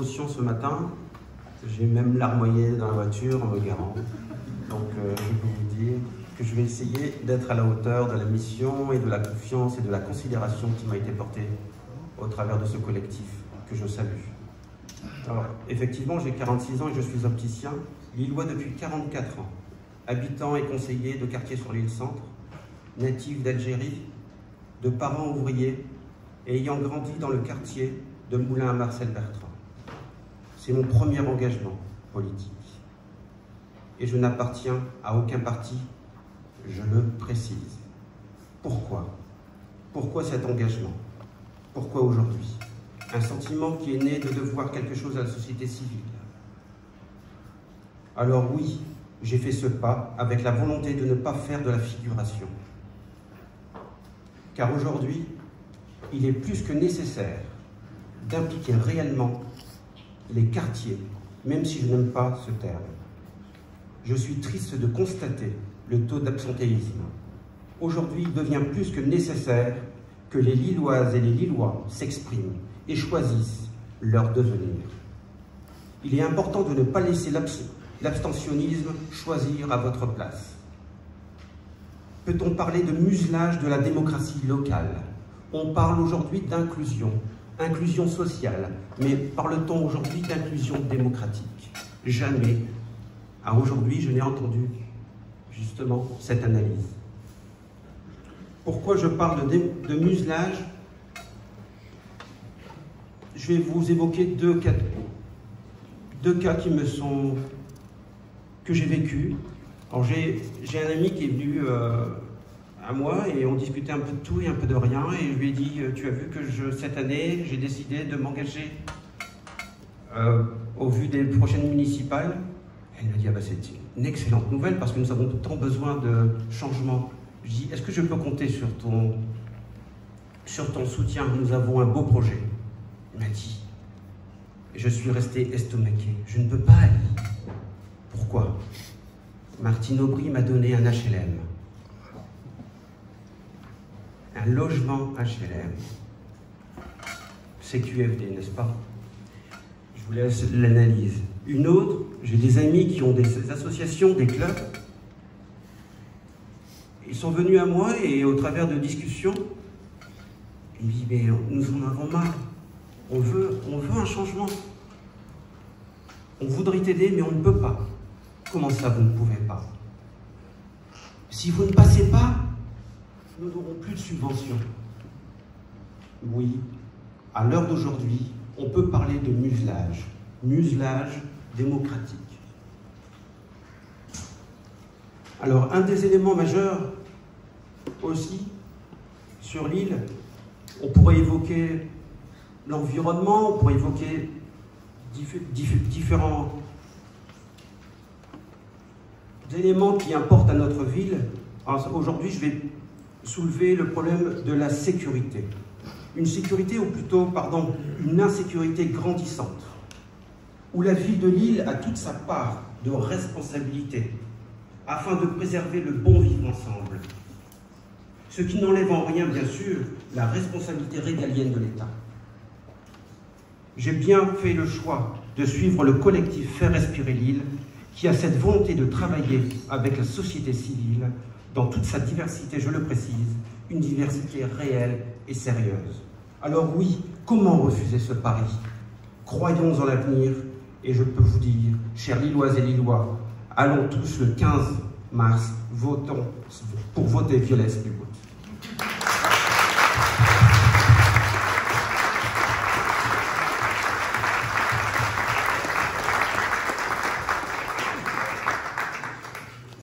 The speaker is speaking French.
Ce matin, j'ai même larmoyé dans la voiture en me garant. Donc je peux vous dire que je vais essayer d'être à la hauteur de la mission et de la confiance et de la considération qui m'a été portée au travers de ce collectif que je salue. Alors effectivement, j'ai 46 ans et je suis opticien, lillois depuis 44 ans, habitant et conseiller de quartier sur l'île Centre, natif d'Algérie, de parents ouvriers et ayant grandi dans le quartier de Moulins à Marcel Bertrand. C'est mon premier engagement politique. Et je n'appartiens à aucun parti, je le précise. Pourquoi? Pourquoi cet engagement? Pourquoi aujourd'hui? Un sentiment qui est né de devoir quelque chose à la société civile. Alors oui, j'ai fait ce pas avec la volonté de ne pas faire de la figuration. Car aujourd'hui, il est plus que nécessaire d'impliquer réellement les quartiers, même si je n'aime pas ce terme. Je suis triste de constater le taux d'absentéisme. Aujourd'hui, il devient plus que nécessaire que les Lilloises et les Lillois s'expriment et choisissent leur devenir. Il est important de ne pas laisser l'abstentionnisme choisir à votre place. Peut-on parler de muselage de la démocratie locale? On parle aujourd'hui d'inclusion. Inclusion sociale, mais parle-t-on aujourd'hui d'inclusion démocratique? Jamais, à aujourd'hui, je n'ai entendu justement cette analyse. Pourquoi je parle de muselage? Je vais vous évoquer deux cas que j'ai vécu. Alors j'ai un ami qui est venu à moi et on discutait un peu de tout et un peu de rien et je lui ai dit tu as vu que cette année j'ai décidé de m'engager au vu des prochaines municipales. Elle m'a dit ah bah, c'est une excellente nouvelle parce que nous avons tant besoin de changement. Je dis est-ce que je peux compter sur ton soutien? Nous avons un beau projet. Il m'a dit et je suis resté estomaqué. Je ne peux pas aller. Pourquoi? Martine Aubry m'a donné un HLM. Un logement HLM. CQFD, n'est-ce pas? Je vous laisse l'analyse. Une autre, j'ai des amis qui ont des associations, des clubs. Ils sont venus à moi et au travers de discussions, ils me disent mais nous en avons marre. On veut un changement. On voudrait t'aider mais on ne peut pas. Comment ça vous ne pouvez pas? Si vous ne passez pas, nous n'aurons plus de subventions. Oui, à l'heure d'aujourd'hui, on peut parler de muselage démocratique. Alors, un des éléments majeurs aussi, sur l'île, on pourrait évoquer l'environnement, on pourrait évoquer différents éléments qui importent à notre ville. Aujourd'hui, je vais soulever le problème de la sécurité. Une sécurité, ou plutôt, pardon, une insécurité grandissante, où la ville de Lille a toute sa part de responsabilité afin de préserver le bon vivre ensemble. Ce qui n'enlève en rien, bien sûr, la responsabilité régalienne de l'État. J'ai bien fait le choix de suivre le collectif Faire Respirer Lille, qui a cette volonté de travailler avec la société civile dans toute sa diversité, je le précise, une diversité réelle et sérieuse. Alors oui, comment refuser ce pari? Croyons en l'avenir et je peux vous dire, chers Lilloises et Lillois, allons tous le 15 mars, votons pour voter Violette Spilwood.